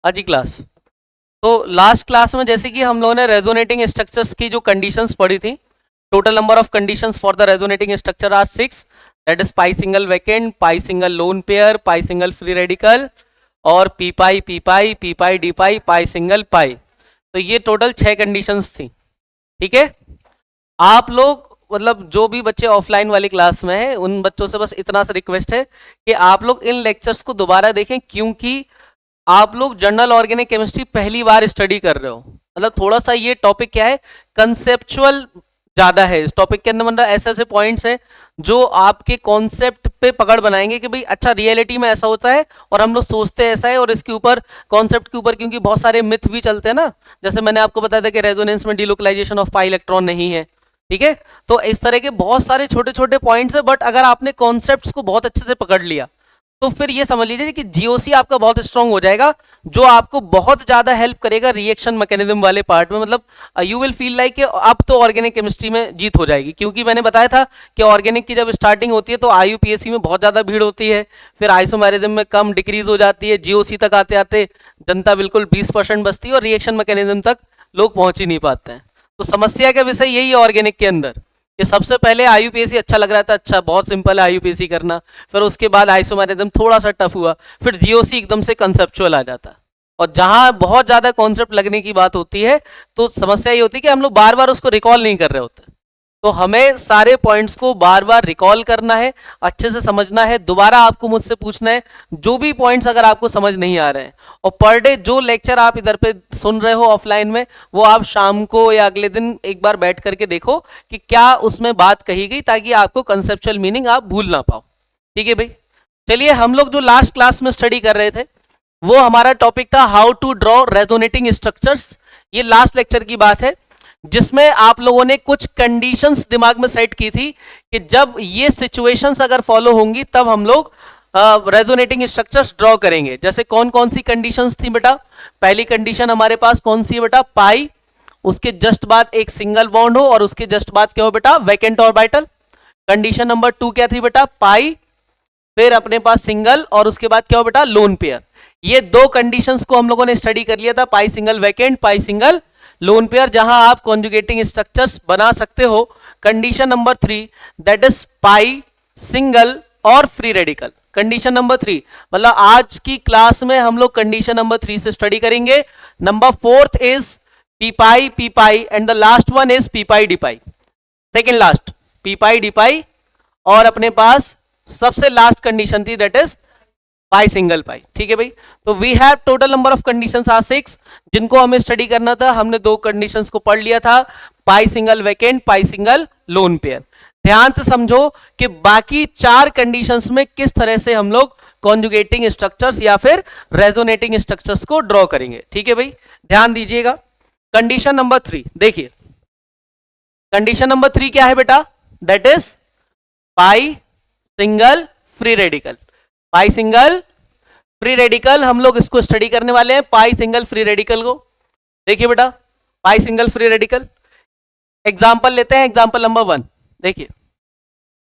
आज की क्लास। तो लास्ट क्लास में जैसे कि हम लोगों ने रेजोनेटिंग स्ट्रक्चर्स की जो कंडीशंस पढ़ी थी, total number of conditions for the resonating structure are 6, that is pi single vacant, pi single lone pair, pi single free radical और p pi p pi p pi d pi pi single pi. तो ये total 6 conditions थी। ठीक है, आप लोग मतलब जो भी बच्चे ऑफलाइन वाली क्लास में हैं उन बच्चों से बस इतना सा रिक्वेस्ट है कि आप लोग इन लेक्चर्स को दोबारा देखें, क्योंकि आप लोग जनरल ऑर्गेनिक केमिस्ट्री पहली बार स्टडी कर रहे हो। मतलब थोड़ा सा ये टॉपिक क्या है, कंसेप्चुअल ज्यादा है। इस टॉपिक के अंदर मतलब ऐसे ऐसे पॉइंट्स हैं जो आपके कॉन्सेप्ट पे पकड़ बनाएंगे कि भाई अच्छा रियलिटी में ऐसा होता है और हम लोग सोचते ऐसा है, और इसके ऊपर कॉन्सेप्ट के ऊपर क्योंकि बहुत सारे मिथ भी चलते हैं ना, जैसे मैंने आपको बताया था कि रेजोनेंस में डिलोकलाइजेशन ऑफ पाई इलेक्ट्रॉन नहीं है। ठीक है, तो इस तरह के बहुत सारे छोटे छोटे पॉइंट्स है, बट अगर आपने कॉन्सेप्ट्स को बहुत अच्छे से पकड़ लिया तो फिर ये समझ लीजिए कि जीओसी आपका बहुत स्ट्रांग हो जाएगा, जो आपको बहुत ज्यादा हेल्प करेगा रिएक्शन मैकेनिज्म वाले पार्ट में। मतलब यू विल फील लाइक कि अब तो ऑर्गेनिक केमिस्ट्री में जीत हो जाएगी, क्योंकि मैंने बताया था कि ऑर्गेनिक की जब स्टार्टिंग होती है तो आईयूपीएससी में बहुत ज्यादा भीड़ होती है, फिर आइसोमेरिज्म में कम डिक्रीज हो जाती है, जीओसी तक आते आते जनता बिल्कुल 20% बचती है और रिएक्शन मैकेनिज्म तक लोग पहुंच ही नहीं पाते हैं। तो समस्या का विषय यही है ऑर्गेनिक के अंदर कि सबसे पहले आईयूपीएससी अच्छा लग रहा था, अच्छा बहुत सिंपल है आईयूपीएससी करना, फिर उसके बाद आइसोमेरिज्म थोड़ा सा टफ हुआ, फिर जीओसी एकदम से कंसेप्चुअल आ जाता है। और जहां बहुत ज्यादा कॉन्सेप्ट लगने की बात होती है तो समस्या ये होती है कि हम लोग बार बार उसको रिकॉल नहीं कर रहे होते। तो हमें सारे पॉइंट्स को बार बार रिकॉल करना है, अच्छे से समझना है, दोबारा आपको मुझसे पूछना है जो भी पॉइंट्स अगर आपको समझ नहीं आ रहे हैं। और पर डे जो लेक्चर आप इधर पे सुन रहे हो ऑफलाइन में, वो आप शाम को या अगले दिन एक बार बैठ करके देखो कि क्या उसमें बात कही गई, ताकि आपको कंसेप्चुअल मीनिंग आप भूल ना पाओ। ठीक है भाई, चलिए हम लोग जो लास्ट क्लास में स्टडी कर रहे थे वो हमारा टॉपिक था how to draw resonating structures. ये लास्ट लेक्चर की बात है जिसमें आप लोगों ने कुछ कंडीशंस दिमाग में सेट की थी कि जब ये सिचुएशंस अगर फॉलो होंगी तब हम लोग रेजोनेटिंग स्ट्रक्चर्स ड्रॉ करेंगे। जैसे कौन कौन सी कंडीशंस थी बेटा? पहली कंडीशन हमारे पास कौन सी है बेटा? पाई, उसके जस्ट बाद एक सिंगल बॉन्ड हो और उसके जस्ट बाद क्या हो बेटा? Vacant orbital. कंडीशन नंबर 2 क्या थी बेटा? पाई, फिर अपने पास सिंगल और उसके बाद क्या हो बेटा? Lone pair. ये दो कंडीशंस को हम लोगों ने स्टडी कर लिया था, पाई single vacant, pi single lone pair, जहां आप कॉन्जुगेटिंग स्ट्रक्चर्स बना सकते हो। Condition number 3 that is pi single और फ्री रेडिकल। कंडीशन नंबर 3 मतलब आज की क्लास में हम लोग कंडीशन नंबर 3 से स्टडी करेंगे। Number 4 is p pi and the last one is p pi d pi. Second last p pi d pi, और अपने पास सबसे लास्ट कंडीशन थी that is pi single pi. ठीक है भाई, तो we have total number of conditions are 6 जिनको हमें स्टडी करना था। हमने दो कंडीशंस को पढ़ लिया था, पाई single vacant, pi single lone pair. ध्यान से समझो कि बाकी 4 कंडीशंस में किस तरह से हम लोग कॉन्जुगेटिंग स्ट्रक्चर्स या फिर रेजोनेटिंग स्ट्रक्चर्स को ड्रॉ करेंगे। ठीक है भाई, ध्यान दीजिएगा। कंडीशन नंबर 3 देखिए, कंडीशन नंबर 3 क्या है बेटा? That is pi single free radical. Pi single free radical हम लोग इसको स्टडी करने वाले हैं, पाई सिंगल फ्री रेडिकल को। देखिए बेटा, पाई सिंगल फ्री रेडिकल एग्जांपल लेते हैं। एग्जांपल नंबर 1 देखिए,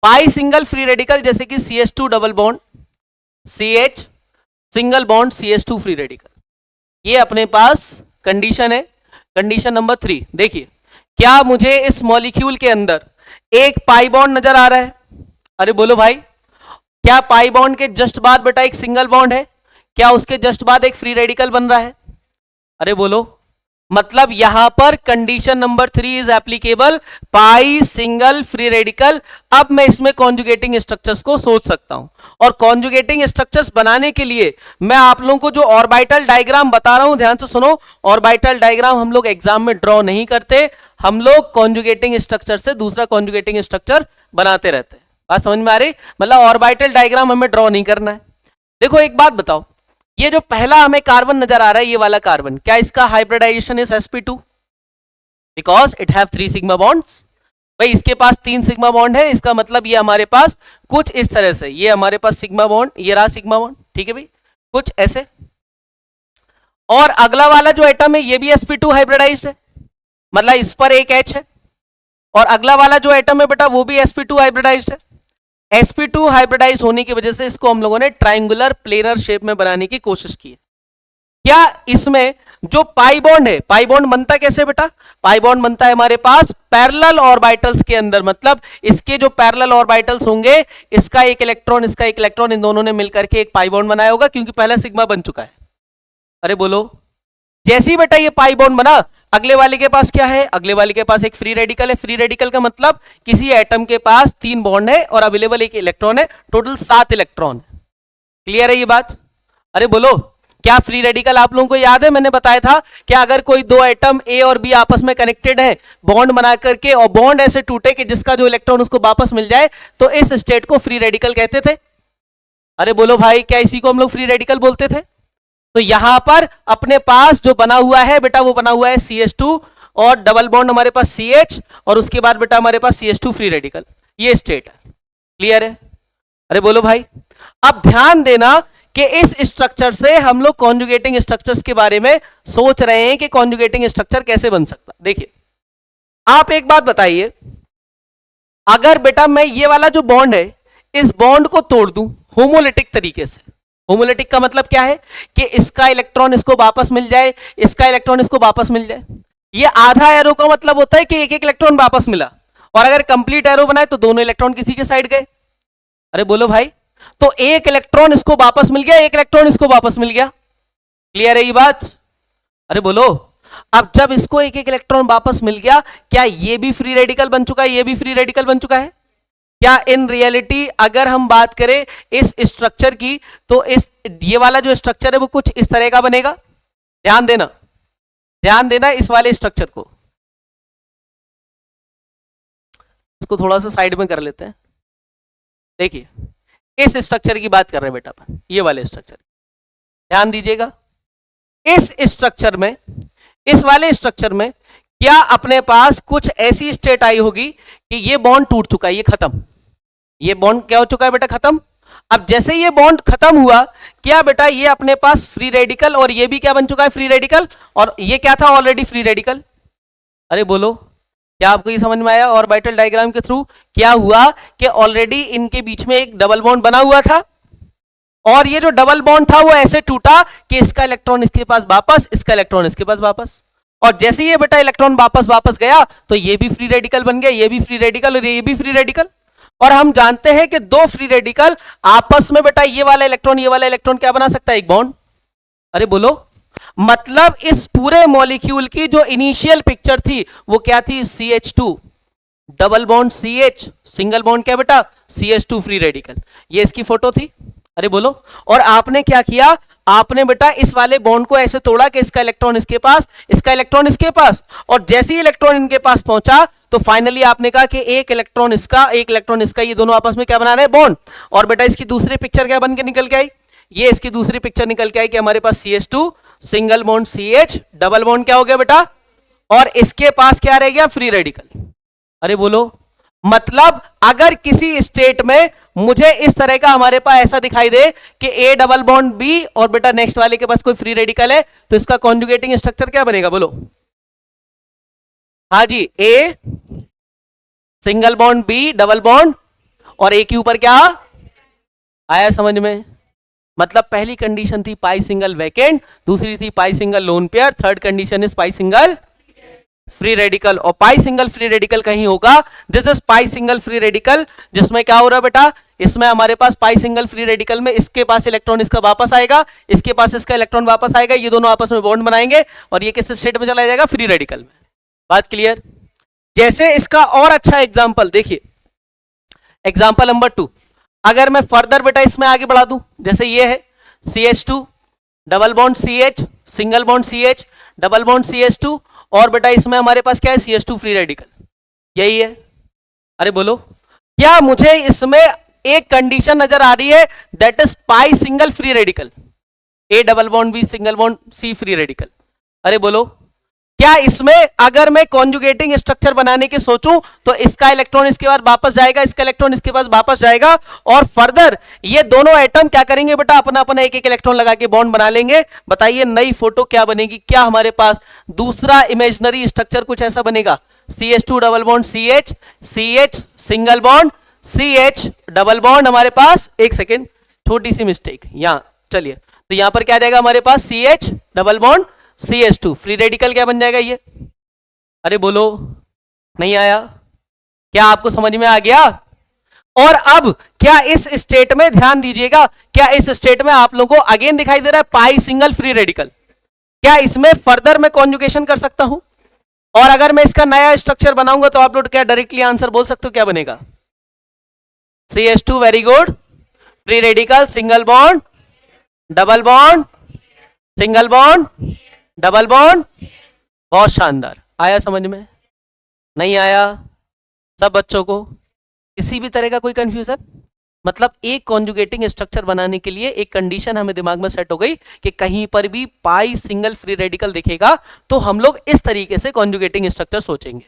पाई सिंगल फ्री रेडिकल जैसे कि CH2 double bond CH single bond CH2 free radical, ये अपने पास कंडीशन है। कंडीशन नंबर 3 देखिए, क्या मुझे इस मॉलिक्यूल के अंदर एक पाई बॉन्ड नजर आ रहा है? अरे बोलो भाई, क्या पाई बॉन्ड के जस्ट बाद बेटा एक सिंगल बॉन्ड है? क्या उसके जस्ट बाद एक फ्री रेडिकल बन रहा है? अरे बोलो, मतलब यहां पर condition number 3 is applicable, pi single free radical. अब मैं इसमें कॉन्जुगेटिंग स्ट्रक्चर्स को सोच सकता हूं, और कॉन्जुगेटिंग स्ट्रक्चर्स बनाने के लिए मैं आप लोगों को जो ऑर्बिटल डायग्राम बता रहा हूं, ध्यान से सुनो। ऑर्बिटल डायग्राम हम लोग एग्जाम में ड्रॉ नहीं करते, हम लोग कॉन्जुगेटिंग स्ट्रक्चर से दूसरा कॉन्जुगेटिंग स्ट्रक्चर बनाते रहते हैं। बात समझ में आ रही? मतलब ऑर्बिटल डायग्राम हमें ड्रॉ नहीं करना है। देखो एक बात बताओ, ये जो पहला हमें कार्बन नजर आ रहा है, ये वाला कार्बन, क्या इसका hybridisation is sp2? Because it have 3 sigma bonds. भाई इसके पास 3 सिग्मा बॉन्ड है, इसका मतलब ये हमारे पास कुछ इस तरह से, ये हमारे पास सिग्मा बॉन्ड, ये रहा सिग्मा बॉन्ड। ठीक है भाई, कुछ ऐसे। और अगला वाला जो एटम है ये भी sp2 हाइब्रिडाइज्ड है, मतलब इस पर एक H है, और अगला वाला जो एटम है बेटा वो भी sp2 हाइब्रिडाइज्ड है। sp2 हाइब्रिडाइज होने की वजह से इसको हम लोगों ने ट्राइंगुलर प्लेनर शेप में बनाने की कोशिश की है। क्या इसमें जो पाई बॉन्ड है, पाई बॉन्ड बनता कैसे बेटा? पाई बॉन्ड बनता है हमारे पास पैरेलल ऑर्बिटल्स के अंदर, मतलब इसके जो पैरेलल ऑर्बिटल्स होंगे, इसका एक इलेक्ट्रॉन इसका एक इलेक्ट्रॉन, इन दोनों ने मिलकर के एक पाई बॉन्ड बनाया होगा, क्योंकि पहला सिग्मा बन चुका है। अरे बोलो, जैसे ही बेटा ये पाई बॉन्ड बना, अगले वाले के पास क्या है? अगले वाले के पास एक फ्री रेडिकल है। फ्री रेडिकल का मतलब किसी एटम के पास 3 बॉन्ड है और अवेलेबल एक इलेक्ट्रॉन है, टोटल 7 इलेक्ट्रॉन। क्लियर है ये बात? अरे बोलो, क्या फ्री रेडिकल आप लोगों को याद है? मैंने बताया था कि अगर कोई दो एटम ए और बी आपस में कनेक्टेड है बॉन्ड बना करके, और बॉन्ड ऐसे टूटे कि जिसका जो इलेक्ट्रॉन उसको वापस मिल जाए, तो इस स्टेट को फ्री रेडिकल कहते थे। अरे बोलो भाई, क्या इसी को हम लोग फ्री रेडिकल बोलते थे? तो यहां पर अपने पास जो बना हुआ है बेटा, वो बना हुआ है CH2 और डबल बॉन्ड हमारे पास CH, और उसके बाद बेटा हमारे पास CH2 फ्री रेडिकल, ये स्टेट है। क्लियर है? अरे बोलो भाई, अब ध्यान देना कि इस स्ट्रक्चर से हम लोग कॉन्जुगेटिंग स्ट्रक्चर्स के बारे में सोच रहे हैं कि कॉन्जुगेटिंग स्ट्रक्चर कैसे बन सकता। देखिए, आप एक बात बताइए, अगर बेटा मैं ये वाला जो बॉन्ड है, इस बॉन्ड को तोड़ दूं होमोलिटिक तरीके से। होमोलिटिक का मतलब क्या है? कि इसका इलेक्ट्रॉन इसको वापस मिल जाए, इसका इलेक्ट्रॉन इसको वापस मिल जाए। ये आधा एरो का मतलब होता है कि एक एक इलेक्ट्रॉन वापस मिला, और अगर कंप्लीट एरो बनाए तो दोनों इलेक्ट्रॉन किसी के साइड गए। अरे बोलो भाई, तो एक इलेक्ट्रॉन इसको वापस मिल गया, एक इलेक्ट्रॉन इसको वापस मिल गया। क्लियर है ये बात? अरे बोलो, अब जब इसको एक एक इलेक्ट्रॉन वापस मिल गया, क्या ये भी फ्री रेडिकल बन चुका है? ये भी फ्री रेडिकल बन चुका है? क्या इन रियलिटी अगर हम बात करें इस स्ट्रक्चर की, तो इस ये वाला जो स्ट्रक्चर है वो कुछ इस तरह का बनेगा। ध्यान देना, ध्यान देना इस वाले स्ट्रक्चर को, इसको थोड़ा सा साइड में कर लेते हैं। देखिए, इस स्ट्रक्चर की बात कर रहे हैं बेटा अपन, ये वाले स्ट्रक्चर, ध्यान दीजिएगा। इस स्ट्रक्चर में, इस वाले स्ट्रक्चर में क्या अपने पास कुछ ऐसी स्टेट आई होगी कि ये बॉन्ड टूट चुका है, ये खत्म, ये बॉन्ड क्या हो चुका है बेटा? खत्म। अब जैसे ये बॉन्ड खत्म हुआ, क्या बेटा ये अपने पास फ्री रेडिकल, और ये भी क्या बन चुका है? फ्री रेडिकल, और ये क्या था? Already free radical. अरे बोलो, क्या आपको ये समझ में आया? ऑर्बिटल डायग्राम के थ्रू क्या हुआ कि ऑलरेडी इनके बीच में एक डबल बॉन्ड बना हुआ था, और ये जो डबल बॉन्ड था वो ऐसे टूटा कि इसका इलेक्ट्रॉन इसके पास वापस, इसका इलेक्ट्रॉन इसके पास वापस, और जैसे ये बेटा इलेक्ट्रॉन वापस वापस गया, तो ये भी फ्री रेडिकल बन गया, ये भी फ्री रेडिकल और ये भी फ्री रेडिकल। और हम जानते हैं कि दो फ्री रेडिकल आपस में बेटा ये वाला इलेक्ट्रॉन क्या बना सकता है? एक बॉन्ड। अरे बोलो, मतलब इस पूरे मॉलिक्यूल की जो इनिशियल पिक्चर थी वो क्या थी? CH2 double bond CH, single bond क्या बेटा? CH2 फ्री रेडिकल, ये इसकी फोटो थी। अरे बोलो, और आपने क्या किया? आपने बेटा इस वाले बॉन्ड को ऐसे तोड़ा कि इसका इलेक्ट्रॉन इसके पास, इसका इलेक्ट्रॉन इसके पास, और जैसे ही इलेक्ट्रॉन इनके पास पहुंचा, तो फाइनली आपने कहा कि एक इलेक्ट्रॉन इसका, एक इलेक्ट्रॉन इसका, ये दोनों आपस में क्या बना रहे हैं? बॉन्ड। और बेटा इसकी दूसरी पिक्चर क्या बन के निकल के आई? ये इसकी दूसरी पिक्चर निकल के आई कि हमारे पास CH2 single bond CH, double bond क्या हो गया बेटा? और इसके पास क्या रह गया? Free radical. अरे बोलो, मतलब अगर किसी स्टेट में मुझे इस तरह का हमारे पास ऐसा दिखाई दे कि A डबल बॉन्ड B और बेटा नेक्स्ट वाले के पास कोई फ्री रेडिकल है, तो इसका कॉन्जुगेटिंग स्ट्रक्चर क्या बनेगा? बोलो। हाँ जी, A single bond B double bond, और A के ऊपर क्या आया? समझ में? मतलब पहली कंडीशन थी पाई सिंगल वैकेंट, दूसरी थी pi single lone pair, third condition is pi single free radical. और पाई सिंगल फ्री रेडिकल कहीं होगा, this is pi single free radical, जिसमें क्या हो रहा है बेटा? इसमें हमारे पास पाई सिंगल फ्री रेडिकल में इसके पास इलेक्ट्रॉन इसका वापस आएगा, इसके पास इसका इलेक्ट्रॉन वापस आएगा, ये दोनों आपस में बॉन्ड बनाएंगे, और ये किस स्टेट में चला जाएगा? फ्री रेडिकल में। बात क्लियर? जैसे इसका और अच्छा एग्जाम्पल देखिए, एग्जाम्पल नंबर 2, अगर मैं फर्दर बेटा इसमें आगे बढ़ा दूं, जैसे ये है CH2 double bond CH, single bond CH, double bond CH2, और बेटा इसमें हमारे पास क्या है? CH2 फ्री रेडिकल, यही है। अरे बोलो, क्या मुझे इसमें एक कंडीशन नजर आ रही है? That is pi single free radical, A double bond B single bond C free radical. अरे बोलो, क्या इसमें अगर मैं कॉन्जुगेटिंग स्ट्रक्चर बनाने की सोचूं, तो इसका इलेक्ट्रॉन इसके बाद वापस जाएगा, इसका इलेक्ट्रॉन इसके पास वापस जाएगा, और फर्दर ये दोनों एटम क्या करेंगे बेटा? अपना अपना एक एक इलेक्ट्रॉन लगा के बॉन्ड बना लेंगे। बताइए नई फोटो क्या बनेगी? क्या हमारे पास दूसरा इमेजिनरी स्ट्रक्चर कुछ ऐसा बनेगा? CH2 double bond CH, CH single bond CH double bond, हमारे पास एक सेकेंड, छोटी सी मिस्टेक यहां, चलिए तो यहां पर क्या आ जाएगा हमारे पास CH double bond CH2, free radical क्या बन जाएगा ये? अरे बोलो, नहीं आया? क्या आपको समझ में आ गया? और अब क्या इस स्टेट में, ध्यान दीजिएगा, क्या इस स्टेट में आप लोगों को अगेन दिखाई दे रहा है पाई सिंगल फ्री रेडिकल? क्या इसमें फर्दर मैं कॉन्जुगेशन कर सकता हूं? और अगर मैं इसका नया स्ट्रक्चर बनाऊंगा तो आप लोग क्या डायरेक्टली आंसर बोल सकते हो क्या बनेगा? CH2, very good, free radical, single bond, double bond, single bond, double bond, बहुत शानदार। आया समझ में? नहीं आया सब बच्चों को? किसी भी तरह का कोई कंफ्यूजन? मतलब एक कॉन्जुगेटिंग स्ट्रक्चर बनाने के लिए एक कंडीशन हमें दिमाग में सेट हो गई कि कहीं पर भी पाई सिंगल फ्री रेडिकल दिखेगा तो हम लोग इस तरीके से कॉन्जुगेटिंग स्ट्रक्चर सोचेंगे।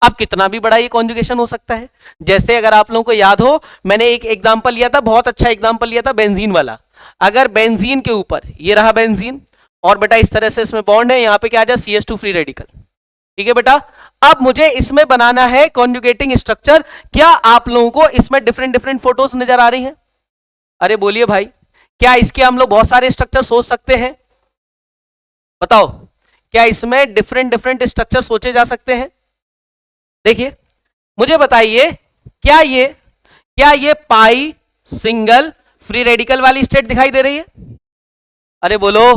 अब कितना भी बड़ा ये कॉन्जुगेशन हो सकता है, जैसे अगर आप लोगों को याद हो, मैंने एक एग्जांपल लिया था, बहुत अच्छा एग्जांपल लिया था बेंजीन वाला। अगर बेंजीन के ऊपर ये रहा बेंजीन और बेटा इस तरह से इसमें बॉन्ड है, यहां पे क्या आ जाए CH2 फ्री रेडिकल, ठीक है बेटा। अब मुझे इसमें बनाना है कॉन्जुगेटिंग स्ट्रक्चर। क्या आप लोगों को इसमें डिफरेंट डिफरेंट फोटोज नजर आ रही हैं? अरे बोलिए भाई, क्या इसके हम लोग बहुत सारे स्ट्रक्चर सोच सकते हैं? बताओ, क्या इसमें डिफरेंट डिफरेंट स्ट्रक्चर सोचे जा सकते हैं? देखिए मुझे बताइए, क्या ये पाई सिंगल फ्री रेडिकल वाली स्टेट दिखाई दे रही है? अरे बोलो,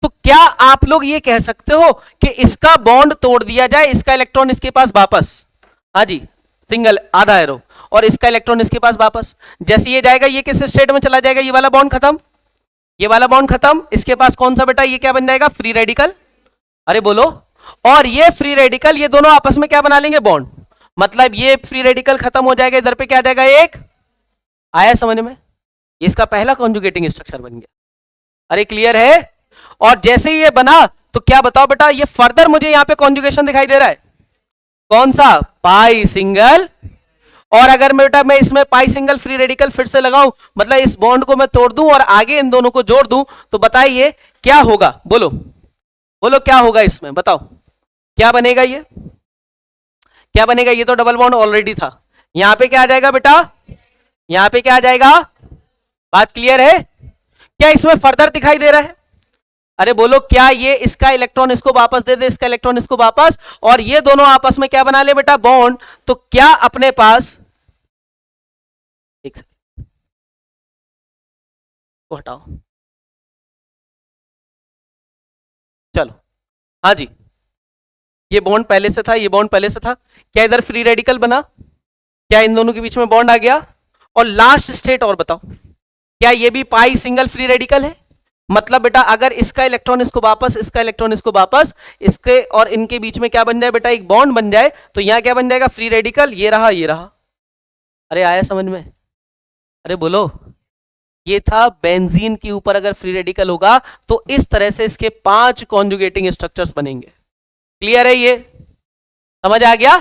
तो क्या आप लोग ये कह सकते हो कि इसका बॉन्ड तोड़ दिया जाए, इसका इलेक्ट्रॉन इसके पास वापस, हाँ जी, सिंगल आधा एरो, और इसका इलेक्ट्रॉन इसके पास वापस, जैसे ये जाएगा ये किस स्टेट में चला जाएगा? ये वाला बॉन्ड खत्म, ये वाला बॉन्ड खत्म, इसके पास कौन सा बेटा, ये क्या बन जाएगा? Free radical. अरे बोलो, और ये फ्री रेडिकल, ये दोनों आपस में क्या बना लेंगे? बॉन्ड। मतलब ये फ्री रेडिकल खत्म हो जाएगा, इधर पे क्या आ जाएगा? एक। आया समझ में? इसका पहला कॉन्जुगेटिंग स्ट्रक्चर बन गया। अरे क्लियर है? और जैसे ही ये बना तो क्या बताओ बेटा, ये फर्दर मुझे यहां पे कॉन्जुगेशन दिखाई दे रहा है, कौन सा? पाई सिंगल। और अगर बेटा मैं इसमें पाई सिंगल फ्री रेडिकल फिर से लगाऊं, मतलब इस बॉन्ड को मैं तोड़ दूं और आगे इन दोनों को जोड़ दूं, तो बताइए क्या होगा? बोलो बोलो, क्या होगा इसमें? बताओ क्या बनेगा? ये क्या बनेगा? ये तो डबल बॉन्ड ऑलरेडी था, यहां पे क्या आ जाएगा बेटा? यहां पे क्या आ जाएगा? बात क्लियर है? क्या इसमें फर्दर दिखाई दे रहा है? अरे बोलो, क्या ये इसका इलेक्ट्रॉन इसको वापस दे दे, इसका इलेक्ट्रॉन इसको वापस, और ये दोनों आपस में क्या बना ले बेटा? बॉन्ड। तो क्या अपने पास, एक सेकंड को हटाओ, चलो, हाँ जी, ये बॉन्ड पहले से था, ये बॉन्ड पहले से था, क्या इधर फ्री रेडिकल बना? क्या इन दोनों के बीच में बॉन्ड आ गया? और लास्ट स्टेट और बताओ, क्या ये भी पाई सिंगल फ्री रेडिकल है? मतलब बेटा अगर इसका इलेक्ट्रॉन इसको वापस, इसका इलेक्ट्रॉन इसको वापस, इसके और इनके बीच में क्या बन जाए बेटा? एक बॉन्ड बन जाए, तो यहां क्या बन जाएगा? फ्री रेडिकल, ये रहा ये रहा। अरे आया समझ में? अरे बोलो, ये था बेंजीन के ऊपर अगर फ्री रेडिकल होगा तो इस तरह से इसके 5 कॉन्जुगेटिंग स्ट्रक्चर्स बनेंगे। क्लियर है? ये समझ आ गया?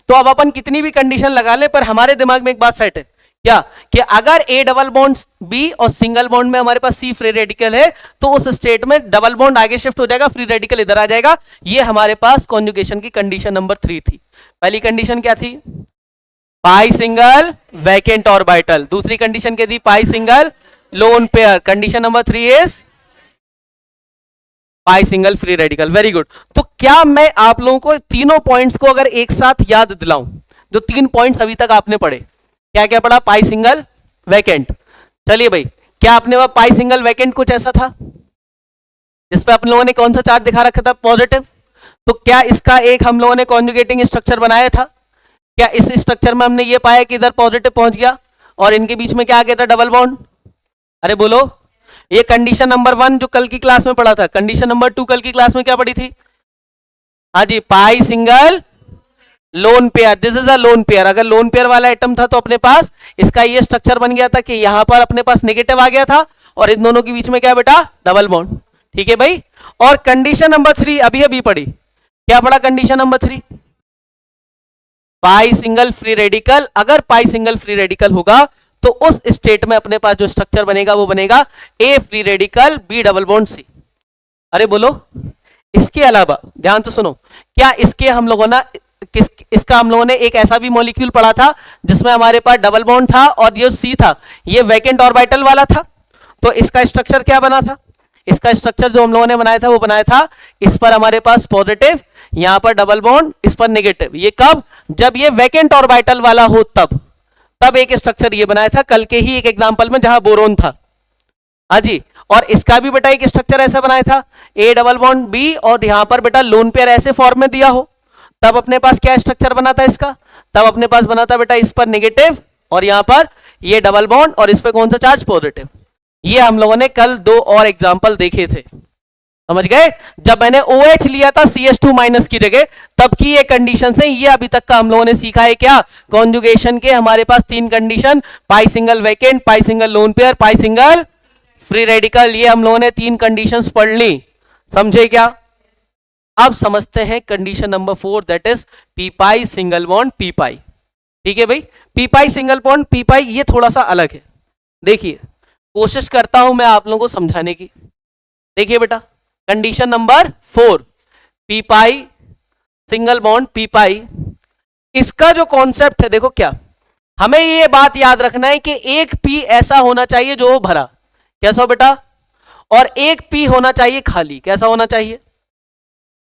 तो अब अपन कितनी भी कंडीशन लगा ले, पर हमारे दिमाग में एक बात सेट है, क्या कि अगर ए डबल बॉन्ड बी और सिंगल बॉन्ड में हमारे पास सी फ्री रेडिकल है, तो उस स्टेट में डबल बॉन्ड आगे शिफ्ट हो जाएगा, फ्री रेडिकल इधर आ जाएगा। ये हमारे पास कॉन्जुगेशन की कंडीशन नंबर 3 थी। पहली कंडीशन क्या थी? Pi single vacant orbital. दूसरी कंडीशन क्या थी? Pi single lone pair. Condition number 3 is pi single free radical. Very good. तो क्या मैं आप लोगों को तीनों पॉइंट्स को अगर एक साथ याद दिलाऊं, जो 3 पॉइंट्स अभी तक आपने पढ़े, क्या क्या पढ़ा? पाई सिंगल वैकेंट। चलिए भाई, क्या आपने वह पाई सिंगल वैकेंट कुछ ऐसा था जिसपे आप लोगों ने कौन सा चार्ट दिखा रखा था? पॉजिटिव। तो क्या इसका एक हम लोगों ने कॉन्जुगेटिंग स्ट्रक्चर बनाया था? क्या इस स्ट्रक्चर में हमने ये पाया कि इधर पॉजिटिव पहुंच गया और इनके बीच में क्या आ गया था? Double bond. अरे बोलो, ये कंडीशन नंबर 1 जो कल की क्लास में पढ़ा था। कंडीशन नंबर 2 कल की क्लास में क्या पढ़ी थी? हाँ जी, pi single lone pair. This is a lone pair. अगर लोन पेयर वाला आइटम था तो अपने पास इसका ये स्ट्रक्चर बन गया था कि यहां पर अपने पास नेगेटिव आ गया था और इन दोनों के बीच में क्या बेटा? Double bond. ठीक है भाई। और कंडीशन नंबर 3 अभी अभी पढ़ी। क्या पढ़ा कंडीशन नंबर 3? पाई सिंगल फ्री रेडिकल। अगर पाई सिंगल फ्री रेडिकल होगा तो उस स्टेट में अपने पास जो स्ट्रक्चर बनेगा वो बनेगा A free radical B double bond C. अरे बोलो, इसके अलावा ध्यान से सुनो, क्या इसके हम लोगों ने इसका हम लोगों ने एक ऐसा भी मॉलिक्यूल पढ़ा था जिसमें हमारे पास डबल बॉन्ड था और ये सी था, ये वैकेंट ऑर्बिटल वाला था। तो इसका स्ट्रक्चर क्या बना था, इसका स्ट्रक्चर जो हम लोगों ने बनाया था वो बनाया था, इस पर हमारे पास पॉजिटिव, यहां पर डबल बॉन्ड, इस पर नेगेटिव। ये कब, जब ये वैकेंट ऑर्बिटल वाला हो तब एक स्ट्रक्चर ये बनाया था, कल के ही एक एग्जांपल में जहां बोरोन था। हाँ जी, और इसका भी बेटा एक स्ट्रक्चर ऐसा बनाया था, ए डबल बॉन्ड बी, और यहां पर बेटा लोन पेयर ऐसे फॉर्म में दिया हो, तब अपने पास क्या स्ट्रक्चर बना था इसका, तब अपने पास बना था बेटा इस पर नेगेटिव और यहां पर ये डबल बॉन्ड और इस पर कौन सा चार्ज, पॉजिटिव। ये हम लोगों ने कल 2 और एग्जाम्पल देखे थे, समझ गए। जब मैंने OH लिया था CH2 माइनस की जगह, तब की ये कंडीशन है। ये अभी तक का हम लोगों ने सीखा है क्या, कॉन्जुगेशन के हमारे पास 3 कंडीशन, पाई single vacant, pi single lone pair, pi single free radical. ये हम लोगों ने 3 कंडीशंस पढ़ ली, समझे क्या। अब समझते हैं condition number 4, that is p pi single bond p pi. ठीक है भाई, p pi single bond p pi ये थोड़ा सा अलग है। देखिए कोशिश करता हूं मैं आप लोगों को समझाने की। देखिए बेटा condition number 4, P pi single bond p पाई, इसका जो कॉन्सेप्ट है, देखो क्या, हमें ये बात याद रखना है कि एक पी ऐसा होना चाहिए जो भरा, कैसा हो बेटा, और एक पी होना चाहिए खाली, कैसा होना चाहिए।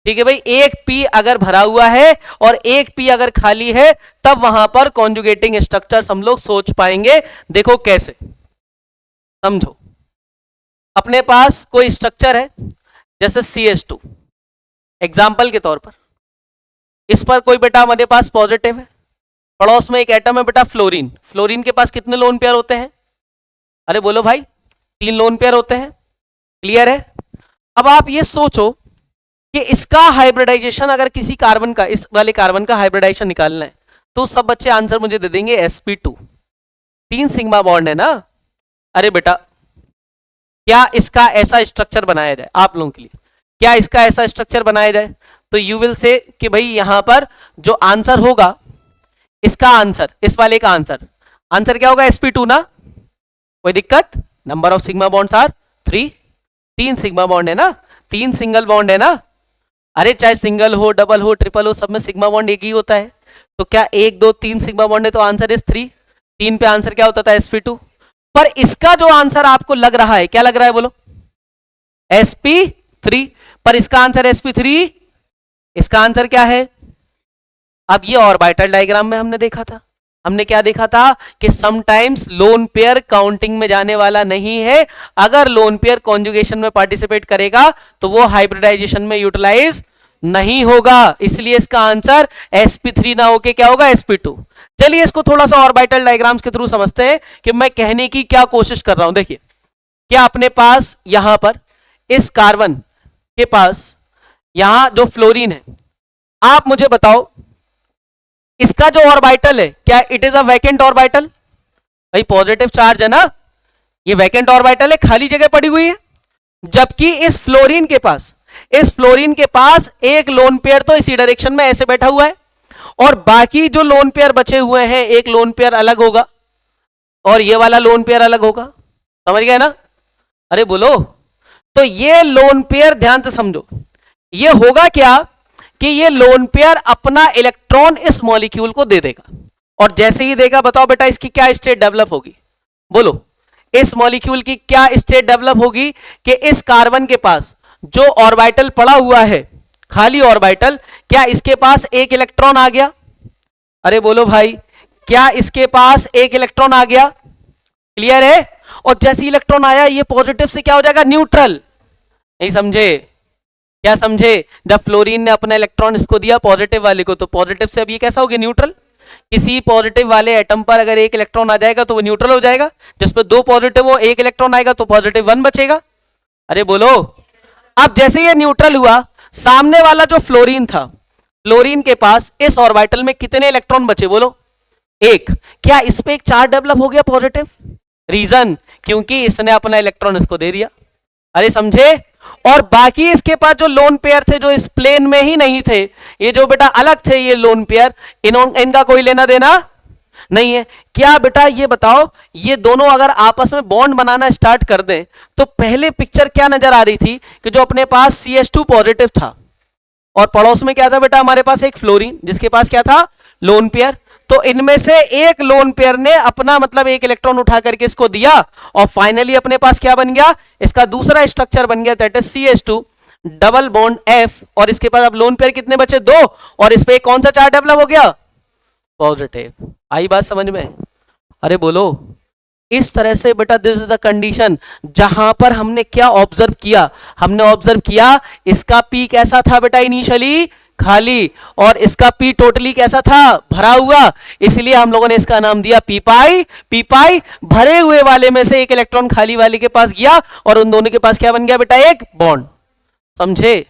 ठीक है भाई, एक पी अगर भरा हुआ है और एक पी अगर खाली है, तब वहां पर कॉन्जुगेटिंग स्ट्रक्चर्स हम लोग सोच पाएंगे। देखो कैसे, समझो। अपने पास कोई स्ट्रक्चर है जैसे CH2 एग्जाम्पल के तौर पर, इस पर कोई बेटा हमारे पास पॉजिटिव है, पड़ोस में एक एटम है बेटा फ्लोरीन। फ्लोरीन के पास कितने लोन पेयर होते हैं, अरे बोलो भाई, 3 लोन पेयर होते हैं, क्लियर है। अब आप ये सोचो कि इसका हाइब्रिडाइजेशन अगर किसी कार्बन का, इस वाले कार्बन का हाइब्रिडाइजेशन निकालना है, तो सब बच्चे आंसर मुझे दे देंगे sp2, 3 सिग्मा बॉन्ड है ना। अरे बेटा क्या इसका ऐसा स्ट्रक्चर बनाया जाए आप लोगों के लिए, क्या इसका ऐसा स्ट्रक्चर बनाया जाए, तो यू विल से कि भाई यहां पर जो आंसर होगा, इसका आंसर, इस वाले का आंसर क्या होगा, sp2 ना। कोई दिक्कत, number of sigma bonds are 3, 3 sigma bond है ना, 3 सिंगल बॉन्ड है ना। अरे चाहे सिंगल हो, डबल हो, ट्रिपल हो, सब में सिग्मा बॉन्ड एक ही होता है। तो क्या 1 2 3 सिग्मा बॉन्ड है, तो आंसर इज 3, 3 पे आंसर क्या होता था, sp2। पर इसका जो आंसर आपको लग रहा है, क्या लग रहा है बोलो, sp3, पर इसका आंसर sp3, इसका आंसर क्या है। अब ये ऑर्बिटल डायग्राम में हमने देखा था, हमने क्या देखा था कि समटाइम्स लोन पेयर काउंटिंग में जाने वाला नहीं है। अगर लोन पेयर कॉन्जुगेशन में पार्टिसिपेट करेगा तो वो हाइब्रिडाइजेशन में यूटिलाइज नहीं होगा, इसलिए इसका आंसर sp3 ना होके क्या होगा, sp2। चलिए इसको थोड़ा सा ऑर्बिटल डायग्राम्स के थ्रू समझते हैं कि मैं कहने की क्या कोशिश कर रहा हूं। देखिए क्या अपने पास यहां पर इस कार्बन के पास यहां जो फ्लोरीन है, आप मुझे बताओ इसका जो ऑर्बिटल है, क्या it is a vacant orbital, भाई पॉजिटिव चार्ज है ना, ये वैकेंट ऑर्बिटल है, खाली जगह पड़ी हुई है। जबकि इस फ्लोरीन के पास एक लोन पेयर तो इसी डायरेक्शन में ऐसे बैठा हुआ है, और बाकी जो लोन पेयर बचे हुए हैं, एक लोन पेयर अलग होगा और ये वाला लोन पेयर अलग होगा, समझ गए ना। अरे बोलो, तो ये लोन पेयर ध्यान से समझो, ये होगा क्या कि ये लोन पेयर अपना इलेक्ट्रॉन इस मॉलिक्यूल को दे देगा, और जैसे ही देगा बताओ बेटा इसकी क्या स्टेट डेवलप होगी, बोलो इस मॉलिक्यूल की क्या स्टेट डेवलप होगी कि इस कार्बन के पास जो ऑर्बिटल पड़ा हुआ है, खाली ऑर्बिटल, क्या इसके पास एक इलेक्ट्रॉन आ गया। अरे बोलो भाई, क्या इसके पास एक इलेक्ट्रॉन आ गया, क्लियर है। और जैसे इलेक्ट्रॉन आया ये पॉजिटिव से क्या हो जाएगा, न्यूट्रल। नहीं समझे, क्या समझे, जब फ्लोरीन ने अपना इलेक्ट्रॉन इसको दिया पॉजिटिव वाले को, तो पॉजिटिव से अब ये कैसा हो गया, न्यूट्रल। किसी पॉजिटिव वाले एटम पर अगर एक इलेक्ट्रॉन आ जाएगा तो वो न्यूट्रल हो जाएगा, जिसपे 2 पॉजिटिव हो, एक इलेक्ट्रॉन आएगा तो पॉजिटिव 1 बचेगा। अरे बोलो, अब जैसे ये न्यूट्रल हुआ, सामने वाला जो फ्लोरीन था, फ्लोरीन के पास इस ऑर्बिटल में कितने इलेक्ट्रॉन बचे, बोलो 1। क्या इस पे एक चार्ज डेवलप हो गया पॉजिटिव, रीजन क्योंकि इसने अपना इलेक्ट्रॉन इसको दे दिया। अरे समझे। और बाकी इसके पास जो लोन पेयर थे, जो इस प्लेन में ही नहीं थे, ये जो बेटा अलग थे ये लोन पेयर, इनका कोई लेना देना नहीं है। क्या बेटा ये बताओ, ये दोनों अगर आपस में बॉन्ड बनाना स्टार्ट कर दें, तो पहले पिक्चर क्या नजर आ रही थी कि जो अपने पास CH2 पॉजिटिव था और पड़ोस में क्या था बेटा हमारे पास एक फ्लोरीन, जिसके पास क्या था, लोन पेयर। तो इनमें से एक लोन पेयर ने अपना मतलब एक इलेक्ट्रॉन उठा करके इसको दिया और फाइनली अपने पास क्या बन गया, इसका दूसरा स्ट्रक्चर बन गया, that is CH2 double bond F। और इसके पास अब लोन पेयर कितने बचे, 2, और इस पे कौन सा चार्ज डेवलप हो गया, पॉजिटिव। आई बात समझ में? अरे बोलो। इस तरह से बेटा दिस इज द कंडीशन जहां पर हमने क्या ऑब्जर्व किया, हमने ऑब्जर्व किया इसका पी कैसा था बेटा, इनिशियली खाली, और इसका पी टोटली कैसा था, भरा हुआ। इसलिए हम लोगों ने इसका नाम दिया पी पाई। पी पाई भरे हुए वाले में से एक इलेक्ट्रॉन खाली वाले के पास गया और उन दोनों के पास क्या बन गया बेटा, एक बॉन्ड। समझे?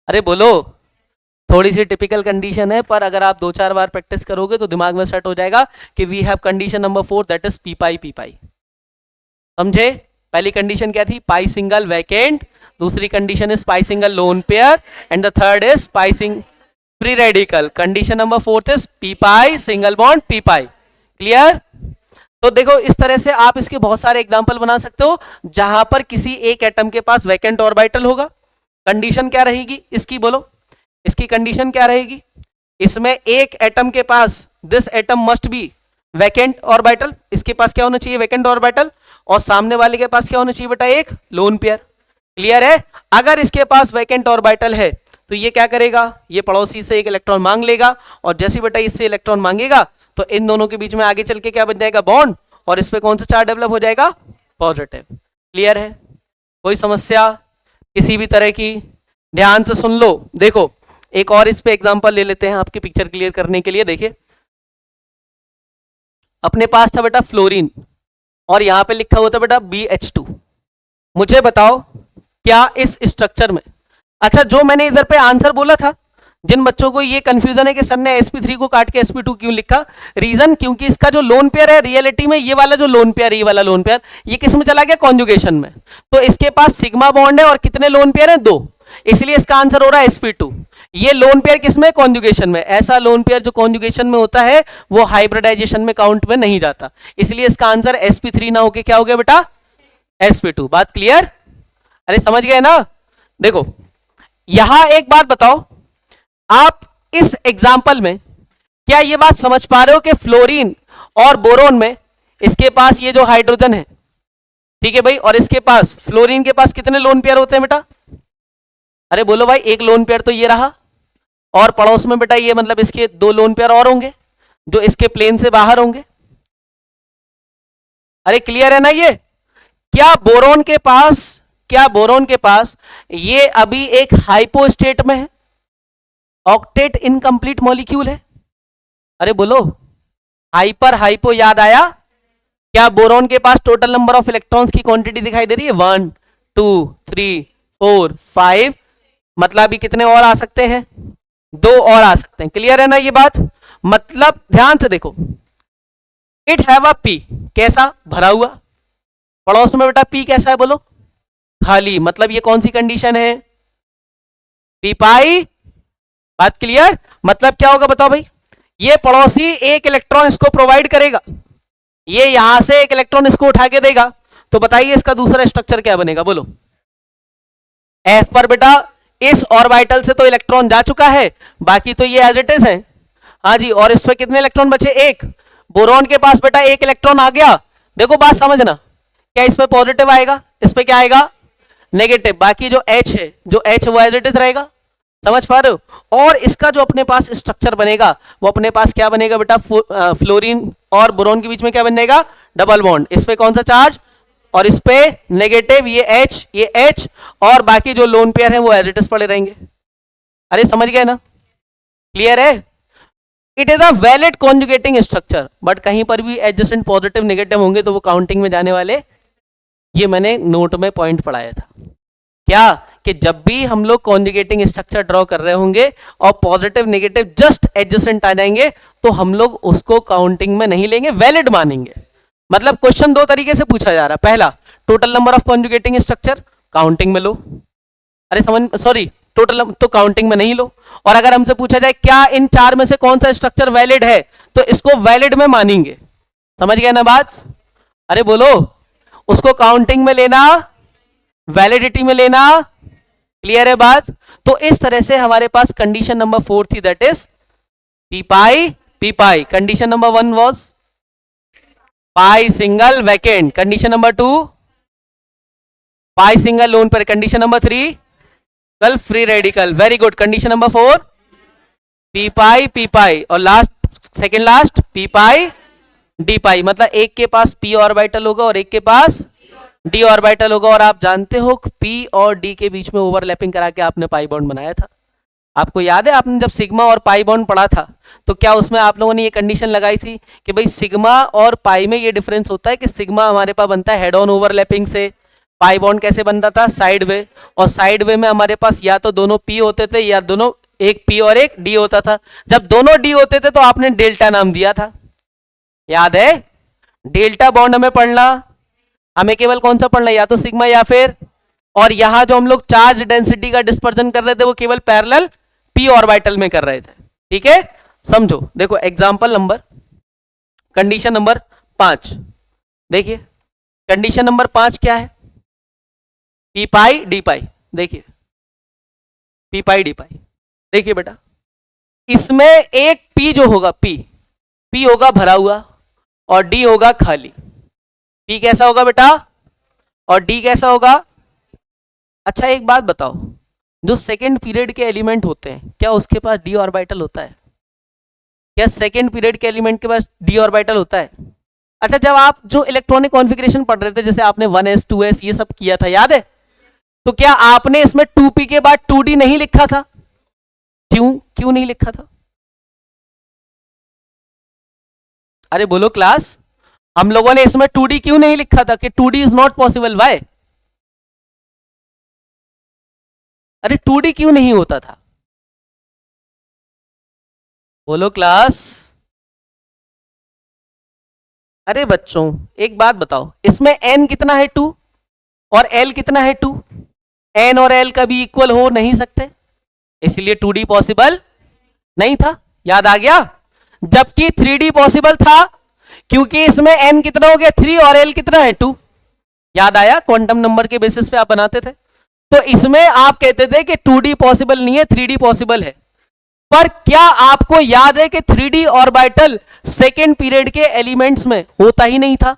अरे बोलो। थोड़ी सी टिपिकल कंडीशन है, पर अगर आप 2-4 बार प्रैक्टिस करोगे तो दिमाग में सेट हो जाएगा कि we have condition number 4 that is p pi p pi. समझे? पहली कंडीशन क्या थी, पाई सिंगल वैकेंट, दूसरी condition is pi single lone pair, and the third is pi single free radical. Condition number 4 is p pi single bond p pi. Clear? तो देखो इस तरह से आप इसके बहुत सारे एग्जांपल बना सकते हो जहां पर किसी एक एटम के पास वैकेंट ऑर्बिटल होगा। कंडीशन क्या रहेगी इसकी, बोलो इसकी कंडीशन क्या रहेगी, इसमें एक एटम के पास this atom must be vacant orbital, इसके पास क्या होना चाहिए, वैकेंट ऑर्बिटल, और सामने वाले के पास क्या होना चाहिए बेटा, एक लोन पेयर। क्लियर है? अगर इसके पास वैकेंट ऑर्बिटल है तो ये क्या करेगा, ये पड़ोसी से एक इलेक्ट्रॉन मांग लेगा, और जैसे बेटा इससे इलेक्ट्रॉन मांगेगा तो इन दोनों के बीच में आगे चल के क्या बन जाएगा, बॉन्ड, और इस पे कौन सा चार्ज डेवलप हो जाएगा, पॉजिटिव। क्लियर है? कोई समस्या किसी भी तरह की? ध्यान से सुन लो। देखो एक और इस पे एग्जांपल ले लेते हैं आपकी पिक्चर क्लियर करने के लिए। देखिए अपने पास था बेटा फ्लोरीन और यहां पे लिखा हुआ था बेटा BH2। मुझे बताओ क्या इस स्ट्रक्चर में, अच्छा जो मैंने इधर पे आंसर बोला था, जिन बच्चों को ये कंफ्यूजन है कि सर ने sp3 को काट के sp2 क्यों लिखा, रीजन क्योंकि इसका जो लोन पेयर है रियलिटी में ये वाला जो लोन पेयर है, ये वाला लोन पेयर ये किस में चला गया, कॉन्जुगेशन में। तो इसके पास सिग्मा बॉन्ड है और कितने लोन पेयर है, 2, इसलिए इसका आंसर हो रहा है sp2। ये लोन पेयर किसमें, कॉन्जुगेशन में। ऐसा लोन पेयर जो कॉन्जुगेशन में होता है वो हाइब्रिडाइजेशन में काउंट में नहीं जाता, इसलिए इसका आंसर sp3 ना होके क्या हो गया बेटा, sp2। बात क्लियर? अरे समझ गए ना? देखो यहां एक बात बताओ, आप इस एग्जाम्पल में क्या ये बात समझ पा रहे हो कि फ्लोरीन और बोरोन में इसके पास ये जो हाइड्रोजन है, ठीक है भाई, और इसके पास फ्लोरीन के पास कितने लोन पेयर होते हैं बेटा, अरे बोलो भाई, एक लोन पेयर तो ये रहा, और पड़ोस में बेटा ये मतलब इसके 2 लोन पेयर और होंगे जो इसके प्लेन से बाहर होंगे। अरे क्लियर है ना? ये क्या बोरोन के पास ये अभी एक हाइपो स्टेट में है, ऑक्टेट इनकंप्लीट मॉलिक्यूल है। अरे बोलो, हाइपर हाइपो याद आया? क्या बोरोन के पास टोटल नंबर ऑफ इलेक्ट्रॉन्स की क्वांटिटी दिखाई दे रही है, 1 2 3 4 5, मतलब अभी कितने और आ सकते हैं, 2 और आ सकते हैं। क्लियर है ना ये बात? मतलब ध्यान से देखो, इट हैव अ पी, कैसा, भरा हुआ, पड़ोस में बेटा पी कैसा है, बोलो खाली, मतलब ये कौन सी कंडीशन है, पी पाई। बात क्लियर? मतलब क्या होगा बताओ भाई, ये पड़ोसी एक इलेक्ट्रॉन इसको प्रोवाइड करेगा, ये यहां से एक इलेक्ट्रॉन इसको उठा के देगा, तो बताइए इसका दूसरा स्ट्रक्चर क्या बनेगा, बोलो। F पर बेटा इस ऑर्बिटल से तो इलेक्ट्रॉन जा चुका है, बाकी तो ये एज इट इज है, हाँ जी, और इस पे कितने इलेक्ट्रॉन बचे, एक। बोरोन के पास बेटा एक इलेक्ट्रॉन आ गया, देखो बात समझना, क्या इस पे पॉजिटिव आएगा, इस पे क्या आएगा, नेगेटिव, बाकी जो H है, जो H वो एज इट इज रहेगा। समझ पा रहे हो? और इसका जो अपने पास स्ट्रक्चर बनेगा वो अपने पास क्या बनेगा बेटा, फ्लोरीन और बोरोन के बीच में क्या बनेगा, डबल बॉन्ड, इस पे कौन सा चार्ज, और इस पे नेगेटिव, ये H, और बाकी जो लोन पेयर है वो एज इट इज पड़े रहेंगे। अरे समझ गए ना? क्लियर है? It is a valid conjugating structure, but कहीं पर भी एडजेसेंट पॉजिटिव नेगेटिव होंगे तो वो काउंटिंग में जाने वाले, ये मैंने नोट में पॉइंट पढ़ाया था क्या, कि जब भी हम लोग कॉन्जुगेटिंग स्ट्रक्चर ड्रॉ कर रहे होंगे और पॉजिटिव नेगेटिव जस्ट एडजेसेंट आ जाएंगे तो हम लोग उसको काउंटिंग में नहीं लेंगे, वैलिड मानेंगे। मतलब क्वेश्चन 2 तरीके से पूछा जा रहा है, पहला total number of conjugating structure counting में लो, अरे समझ, सॉरी टोटल तो काउंटिंग में नहीं लो, और अगर हमसे पूछा जाए क्या इन 4 में से कौन सा स्ट्रक्चर वैलिड है तो इसको वैलिड में मानेंगे। समझ गए ना बात? अरे बोलो, उसको काउंटिंग में लेना, वैलिडिटी में लेना। क्लियर है बात? तो इस तरह से हमारे पास कंडीशन नंबर 4 थी, that is p pi p pi. Condition number 1 was pi single vacant. Condition number 2 pi single lone pair. Condition number 3 free radical. Very good. Condition number 4 p pi और last second last p pi d pi. मतलब एक के पास p orbital होगा और एक के पास d orbital होगा, और आप जानते हो p और d के बीच में ओवरलैपिंग करा के आपने पाई बॉन्ड बनाया था. आपको याद है आपने जब सिग्मा और पाई बॉन्ड पढ़ा था तो क्या उसमें आप लोगों ने ये कंडीशन लगाई थी कि भाई सिग्मा और पाई में ये डिफरेंस होता है कि सिग्मा हमारे पास बनता है हेड ऑन ओवरलैपिंग से, पाई बॉन्ड कैसे बनता था साइड वे, और साइड वे में हमारे पास या तो दोनों p होते थे या दोनों एक p और एक d होता था. जब दोनों d होते थे तो आपने डेल्टा नाम दिया था, याद है. डेल्टा बॉन्ड हमें पढ़ना, हमें केवल कौन सा पढ़ना, या तो सिग्मा या फिर, और यहां जो हम लोग चार्ज डेंसिटी का डिस्पर्जन कर रहे थे वो केवल पैरेलल p ऑर्बिटल में कर रहे थे. ठीक है, समझो. देखो एग्जांपल नंबर, कंडीशन नंबर 5 देखिए. कंडीशन नंबर 5 क्या है, p पाई d पाई. देखिए p पाई d पाई. देखिए बेटा, इसमें एक p जो होगा p होगा भरा हुआ और d होगा खाली. p कैसा होगा बेटा और d कैसा होगा. अच्छा एक बात बताओ, जो सेकेंड पीरियड के एलिमेंट होते हैं क्या उसके पास d ऑर्बिटल होता है, क्या सेकेंड पीरियड के एलिमेंट के पास d ऑर्बिटल होता है. अच्छा जब आप जो इलेक्ट्रॉनिक कॉन्फ़िगरेशन पढ़ रहे थे, जैसे आपने 1s 2s ये सब किया था, याद है, तो क्या आपने इसमें 2p के बाद 2d नहीं लिखा था. क्यों नहीं लिखा था. अरे बोलो क्लास, हम लोगों ने इसमें 2d क्यों नहीं लिखा था कि 2d is not possible. Y, अरे 2d क्यों नहीं होता था, बोलो क्लास. अरे बच्चों एक बात बताओ, इसमें n कितना है 2 और l कितना है 2. n और l कभी इक्वल हो नहीं सकते, इसलिए 2d पॉसिबल नहीं था. याद आ गया. जबकि 3d पॉसिबल था क्योंकि इसमें n कितना हो गया 3 और l कितना है 2. याद आया, क्वांटम नंबर के बेसिस पे आप बनाते थे. तो इसमें आप कहते थे कि 2d पॉसिबल नहीं है 3d पॉसिबल है. पर क्या आपको याद है कि 3d ऑर्बिटल सेकेंड पीरियड के एलिमेंट्स में होता ही नहीं था.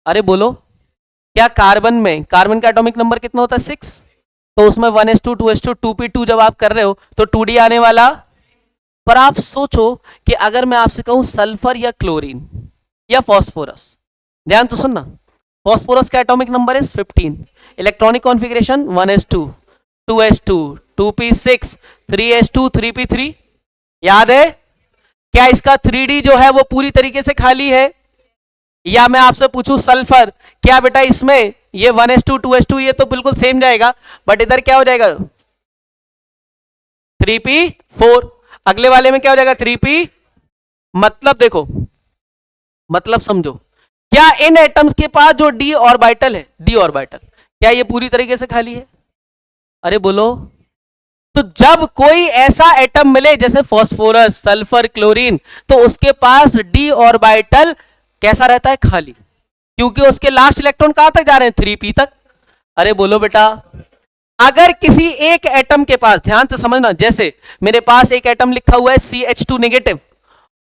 अरे बोलो, क्या कार्बन में, कार्बन का एटॉमिक नंबर कितना होता है 6, तो उसमें 1s2 2s2 2p2 जब आप कर रहे हो तो 2d आने वाला. पर आप सोचो कि अगर मैं आपसे कहूं सल्फर या क्लोरीन या फॉस्फोरस, ध्यान तो सुनना, फॉस्फोरस का atomic number is 15, electronic configuration 1s2 2s2 2p6 3s2 3p3. याद है. क्या इसका 3d जो है वो पूरी तरीके से खाली है. या मैं आपसे पूछूं सल्फर, क्या बेटा इसमें ये 1s2 2s2 ये तो बिल्कुल सेम जाएगा, बट इधर क्या हो जाएगा 3p4, अगले वाले में क्या हो जाएगा 3p. मतलब देखो, मतलब समझो, क्या इन एटम्स के पास जो d ऑर्बिटल है, d ऑर्बिटल, क्या ये पूरी तरीके से खाली है. अरे बोलो. तो जब कोई ऐसा एटम मिले जैसे फास्फोरस सल्फर क्लोरीन, तो उसके पास d ऑर्बिटल कैसा रहता है, खाली, क्योंकि उसके लास्ट इलेक्ट्रॉन कहां तक जा रहे हैं 3p तक. अरे बोलो बेटा, अगर किसी एक एटम के पास, ध्यान से समझना, जैसे मेरे पास एक एटम लिखा हुआ है CH2 नेगेटिव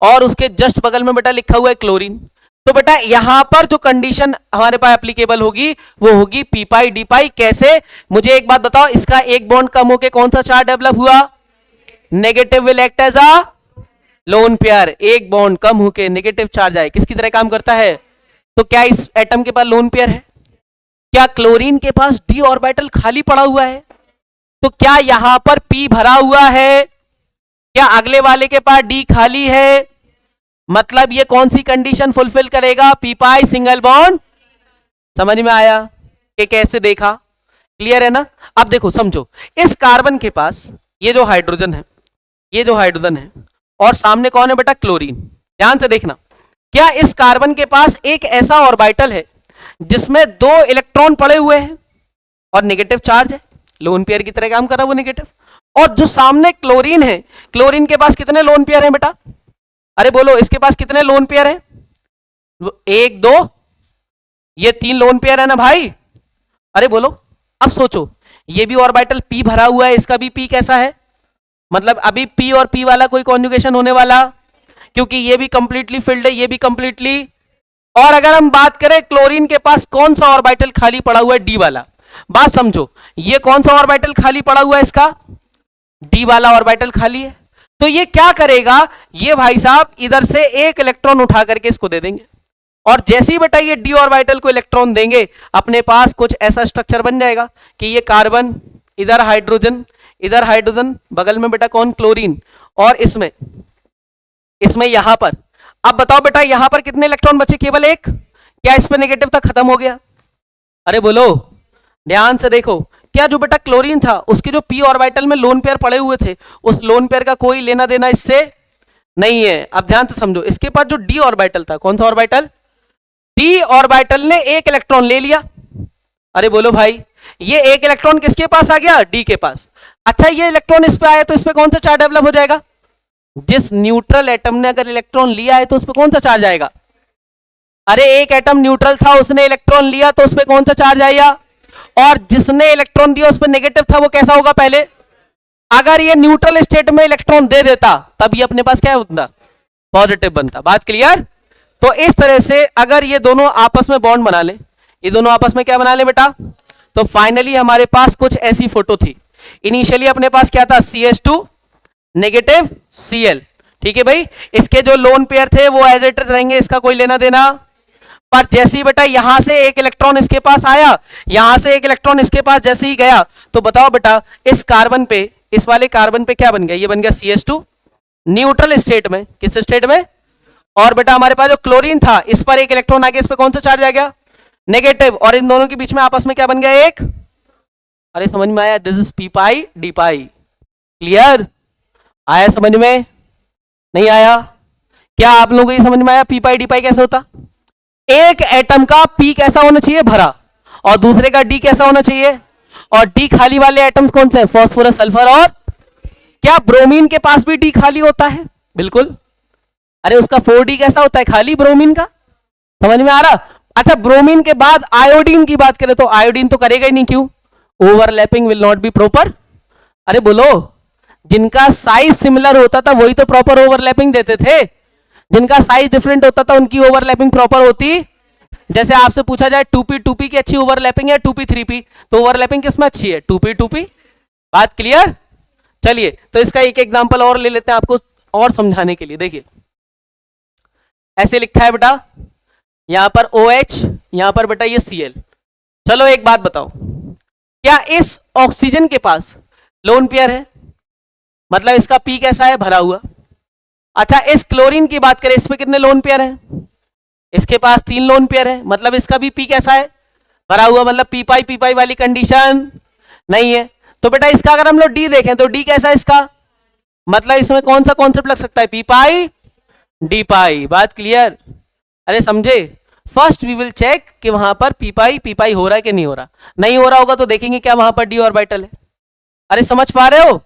और उसके जस्ट बगल में बेटा लिखा हुआ है क्लोरीन, तो बेटा यहां पर जो कंडीशन हमारे पास एप्लीकेबल होगी वो होगी p पाई d पाई. कैसे, मुझे एक बात बताओ, इसका एक बॉन्ड कम होके कौन सा चार्ज डेवलप हुआ, negative will act as a lone pair. एक बॉन्ड कम होके नेगेटिव चार्ज आए, किसकी तरह काम करता है. तो क्या इस एटम के पास लोन पेयर है, क्या क्लोरीन के पास d ऑर्बिटल खाली पड़ा हुआ है, तो क्या यहां पर p भरा हुआ है, क्या अगले वाले के पास d खाली है. मतलब ये कौन सी कंडीशन फुलफिल करेगा, p पाई सिंगल बॉन्ड. समझ में आया कि कैसे देखा, क्लियर है ना. अब देखो समझो, इस कार्बन के पास ये जो हाइड्रोजन है, ये जो हाइड्रोजन है, और सामने कौन है बेटा क्लोरीन. ध्यान से देखना, क्या इस कार्बन के पास एक ऐसा ऑर्बिटल है जिसमें 2 इलेक्ट्रॉन पड़े हुए हैं और नेगेटिव चार्ज है, लोन पेयर की तरह काम कर रहा है वो नेगेटिव. और जो सामने क्लोरीन है, क्लोरीन के पास कितने लोन पेयर हैं बेटा. अरे बोलो, इसके पास कितने लोन पेयर हैं, 1 2, ये 3 लोन पेयर है ना भाई. अरे बोलो. अब सोचो, ये भी ऑर्बिटल p भरा हुआ है, इसका भी p कैसा है, मतलब अभी p और p वाला कोई कॉन्जुगेशन होने वाला. क्योंकि ये भी कंप्लीटली फिल्ड है, ये भी कंप्लीटली। और अगर हम बात करें क्लोरीन के पास कौन सा ऑर्बिटल खाली पड़ा हुआ है, डी वाला। बात समझो, ये कौन सा ऑर्बिटल खाली पड़ा हुआ है, इसका डी वाला ऑर्बिटल खाली है। तो ये क्या करेगा, ये भाई साहब इधर से एक इलेक्ट्रॉन उठा करके इसको दे देंगे, और जैसे ही बेटा ये डी ऑर्बिटल को इलेक्ट्रॉन देंगे, अपने पास कुछ ऐसा स्ट्रक्चर बन जाएगा कि ये कार्बन, इधर हाइड्रोजन, इधर हाइड्रोजन, बगल में बेटा कौन, क्लोरीन, और इसमें यहां पर। अब बताओ बेटा यहां पर कितने इलेक्ट्रॉन बचे, केवल एक। क्या इस पे नेगेटिव था, खत्म हो गया। अरे बोलो, ध्यान से देखो, क्या जो बेटा क्लोरीन था उसके जो पी ऑर्बिटल में लोन पेयर पड़े हुए थे, उस लोन पेयर का कोई लेना देना इससे नहीं है। अब ध्यान से समझो, इसके पास जो डी ऑर्बिटल था, कौन सा ऑर्बिटल, डी ऑर्बिटल ने एक इलेक्ट्रॉन ले लिया। अरे बोलो भाई, ये एक इलेक्ट्रॉन किसके पास आ गया, डी के पास। अच्छा, ये इलेक्ट्रॉन इस पे आया तो इस पे कौन सा चार्ज डेवलप हो जाएगा, जिस न्यूट्रल एटम ने अगर इलेक्ट्रॉन लिया है तो उस पे कौन सा चार्ज आएगा। अरे एक एटम न्यूट्रल था, उसने इलेक्ट्रॉन लिया तो उस पे कौन सा चार्ज आएगा, और जिसने इलेक्ट्रॉन दिया उस पे नेगेटिव था, वो कैसा होगा पहले। अगर ये न्यूट्रल स्टेट में इलेक्ट्रॉन दे देता तब ये अपने पास क्या होता, पॉजिटिव बनता। बात क्लियर। तो इस तरह से अगर ये दोनों आपस में बॉन्ड बना ले, ये दोनों आपस में क्या बना ले बेटा, तो फाइनली हमारे पास कुछ ऐसी फोटो थी। इनिशियली अपने पास क्या था, CH2 नेगेटिव Cl, ठीक है भाई। इसके जो लोन पेयर थे वो एज इट इज रहेंगे, इसका कोई लेना देना। पर जैसे ही बेटा यहां से एक इलेक्ट्रॉन इसके पास आया, यहां से एक इलेक्ट्रॉन इसके पास जैसे ही गया, तो बताओ बेटा इस कार्बन पे, इस वाले कार्बन पे क्या बन गया, ये बन गया CH2 न्यूट्रल स्टेट में। किस स्टेट में, और बेटा हमारे पास जो क्लोरीन था, इस पर एक इलेक्ट्रॉन आ गया, इस पर कौन सा चार्ज आ गया, नेगेटिव, और इन दोनों के बीच में आपस में क्या बन गया, एक। अरे समझ में आया, this is p pi d pi. Clear, आया समझ में, नहीं आया। क्या आप लोगों को ये समझ में आया पी पाई डी पाई कैसे होता। एक एटम का पी कैसा होना चाहिए, भरा, और दूसरे का डी कैसा होना चाहिए, और डी खाली वाले एटम्स कौन से हैं, फास्फोरस, सल्फर, और क्या ब्रोमीन के पास भी डी खाली होता है, बिल्कुल। अरे उसका 4D कैसा होता है, खाली, ब्रोमीन का, समझ में आ रहा। अच्छा, ब्रोमीन के बाद आयोडीन की बात करें तो आयोडीन तो करेगा ही नहीं, क्यों, overlapping will not be proper. अरे बोलो, जिनका साइज सिमिलर होता था वही तो प्रॉपर ओवरलैपिंग देते थे, जिनका साइज डिफरेंट होता था उनकी ओवरलैपिंग प्रॉपर होती। जैसे आपसे पूछा जाए 2p की अच्छी ओवरलैपिंग है 2p 3p, तो ओवरलैपिंग किसमें अच्छी है, 2p। बात क्लियर। चलिए, तो इसका एक एग्जांपल और ले लेते हैं आपको और समझाने के लिए। देखिए ऐसे लिखा है बेटा, यहां पर OH, यहां पर बेटा ये Cl। चलो एक बात बताओ, क्या इस ऑक्सीजन के पास लोन पेयर है, मतलब इसका पी कैसा है, भरा हुआ। अच्छा, इस क्लोरीन की बात करें, इस पे कितने लोन पेयर हैं, इसके पास 3 लोन पेयर है, मतलब इसका भी पी कैसा है, भरा हुआ, मतलब पी पाई वाली कंडीशन नहीं है। तो बेटा इसका अगर हम लोग डी देखें तो डी कैसा है इसका, मतलब इसमें कौन सा कॉन्सेप्ट लग सकता है, पी पाई डी पाई। बात क्लियर। अरे समझे, फर्स्ट वी विल चेक कि वहां पर पी पाई हो रहा है कि नहीं हो रहा। नहीं हो रहा होगा तो देखेंगे क्या वहां पर डी ऑर्बिटल है। अरे समझ पा रहे हो,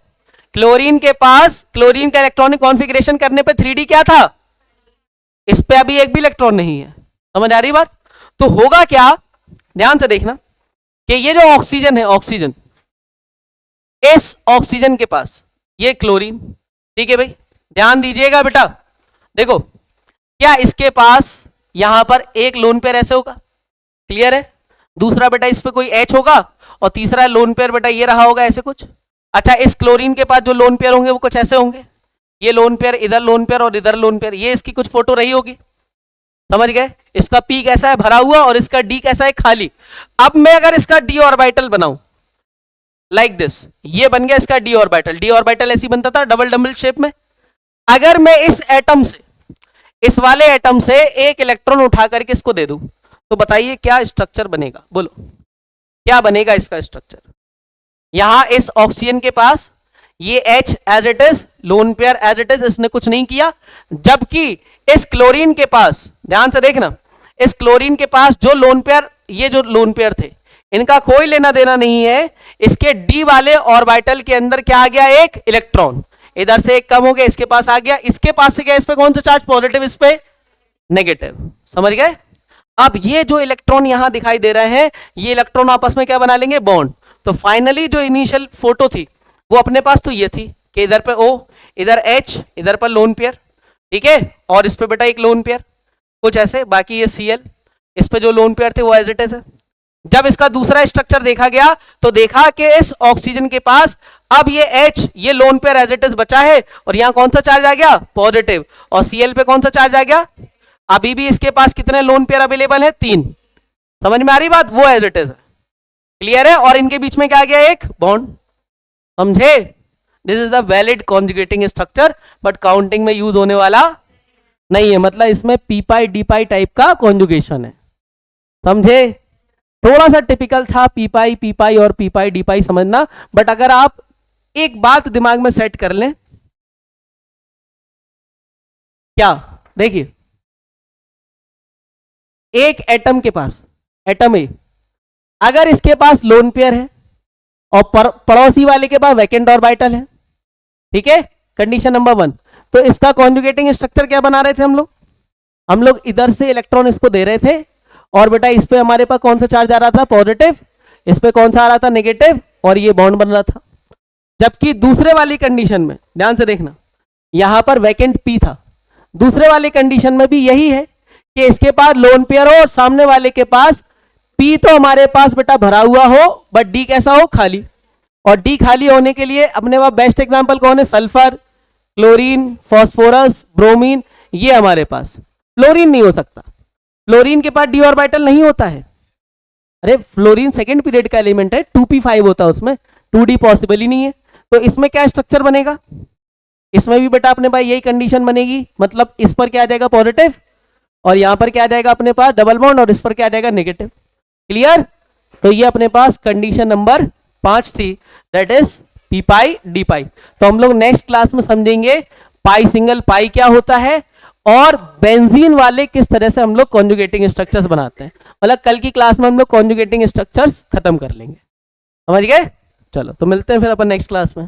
क्लोरीन के पास, क्लोरीन का इलेक्ट्रॉनिक कॉन्फ़िगरेशन करने पे 3D क्या था, इस पे अभी एक भी इलेक्ट्रॉन नहीं है। समझ आ रही बात। तो होगा क्या, ध्यान से देखना कि ये जो ऑक्सीजन है, ऑक्सीजन, इस ऑक्सीजन के पास ये क्लोरीन, ठीक है भाई, ध्यान दीजिएगा बेटा। देखो, क्या इसके पास यहां पर एक लोन पेयर ऐसे होगा, क्लियर है, दूसरा बेटा इस पे कोई H होगा, और तीसरा लोन पेयर बेटा ये रहा होगा ऐसे कुछ। अच्छा, इस क्लोरीन के पास जो लोन पेयर होंगे वो कुछ ऐसे होंगे, ये लोन पेयर, इधर लोन पेयर और इधर लोन पेयर, ये इसकी कुछ फोटो रही होगी। समझ गए, इसका पी कैसा है, भरा हुआ, और इसका डी कैसा है, खाली। अब मैं अगर इसका डी ऑर्बिटल बनाऊं लाइक दिस, ये बन गया इसका डी ऑर्बिटल। डी ऑर्बिटल ऐसी बनता था डबल डबल शेप में। अगर मैं इस एटम से, इस वाले एटम से एक इलेक्ट्रॉन उठा करके इसको दे दूं, तो बताइए क्या स्ट्रक्चर बनेगा, बोलो क्या बनेगा इसका स्ट्रक्चर। यहां इस ऑक्सीजन के पास ये H as it is, lone pair as it is, इसने कुछ नहीं किया। जबकि इस क्लोरीन के पास, ध्यान से देखना, इस क्लोरीन के पास जो लोन पेयर, ये जो लोन पेयर थे, इनका कोई लेना देना नहीं है। इसके डी वाले ऑर्बिटल के अंदर क्या आ गया, एक इलेक्ट्रॉन, इधर से एक कम हो गया, इसके पास आ गया, इसके पास से गया, इस पे कौन सा चार्ज, पॉजिटिव, इस पे नेगेटिव। समझ गए। अब ये जो इलेक्ट्रॉन यहां दिखाई दे रहे हैं, ये इलेक्ट्रॉन आपस में क्या बना लेंगे, बॉन्ड। तो फाइनली जो इनिशियल फोटो थी वो अपने पास तो ये थी कि इधर पे O, इधर H, इधर पर लोन पेयर। ठीक है। और इस पे बेटा एक लोन पेयर कुछ ऐसे, बाकी ये Cl, इस पे जो लोन पेयर थे वो एज इट इज है। जब इसका दूसरा स्ट्रक्चर देखा गया तो देखा कि इस ऑक्सीजन के पास अब ये H, ये lone pair as it is बचा है, और यहां कौन सा चार्ज आ गया, पॉजिटिव, और Cl पे कौन सा चार्ज आ गया, अभी भी इसके पास कितने लोन पेयर अवेलेबल है, 3। समझ में आ रही बात, वो एज इट इज है, क्लियर है। और इनके बीच में क्या आ गया, एक बॉन्ड, समझे। This is the valid conjugating structure, but counting में यूज होने वाला नहीं है, मतलब इसमें पी पाई डी पाई टाइप का कॉन्जुगेशन है, समझे। थोड़ा सा टिपिकल था पी पाई और पी पाई डी पाई समझना, बट अगर आप एक बात दिमाग में सेट कर लें, क्या, देखिए एक एटम के पास, एटम ए, अगर इसके पास लोन पेयर है और पड़ोसी वाले के पास वैकेंट ऑर्बिटल है, ठीक है, कंडीशन नंबर 1, तो इसका कॉन्जुगेटिंग स्ट्रक्चर क्या बना रहे थे हम लोग इधर से इलेक्ट्रॉन इसको दे रहे थे, और बेटा इस पे हमारे पास कौन सा चार्ज आ रहा था, पॉजिटिव, इस पे कौन सा आ रहा था, नेगेटिव, और ये बॉन्ड बन रहा था। जबकि दूसरे वाली कंडीशन में ध्यान से देखना, यहां पर वैकेंट पी था, दूसरे वाली कंडीशन में भी यही है कि इसके पास लोन पेयर हो और सामने वाले के पास पी तो हमारे पास बेटा भरा हुआ हो, बट डी कैसा हो, खाली। और डी खाली होने के लिए अपने पास बेस्ट एग्जांपल कौन है, सल्फर, क्लोरीन, फास्फोरस, ब्रोमीन, ये हमारे पास। फ्लोरीन नहीं हो सकता, फ्लोरीन के पास डी ऑर्बिटल नहीं होता है, अरे फ्लोरीन सेकंड पीरियड का एलिमेंट है, 2p5 होता है उसमें, 2d पॉसिबल ही नहीं है। तो इसमें क्या स्ट्रक्चर बनेगा, इसमें भी बेटा अपने पास यही कंडीशन बनेगी, मतलब इस पर क्या आ जाएगा, पॉजिटिव, और यहां पर क्या आ जाएगा अपने पास डबल बॉन्ड, और इस पर क्या आ जाएगा, नेगेटिव, क्लियर। तो ये अपने पास कंडीशन नंबर 5 थी, that is p pi d pi. तो हम लोग नेक्स्ट क्लास में समझेंगे पाई सिंगल पाई क्या होता है, और बेंजीन वाले किस तरह से हम लोग कॉन्जुगेटिंग स्ट्रक्चर्स बनाते हैं। मतलब कल की क्लास में हम लोग कॉन्जुगेटिंग स्ट्रक्चर्स खत्म कर लेंगे, समझ गए। चलो तो मिलते हैं फिर अपन नेक्स्ट क्लास में।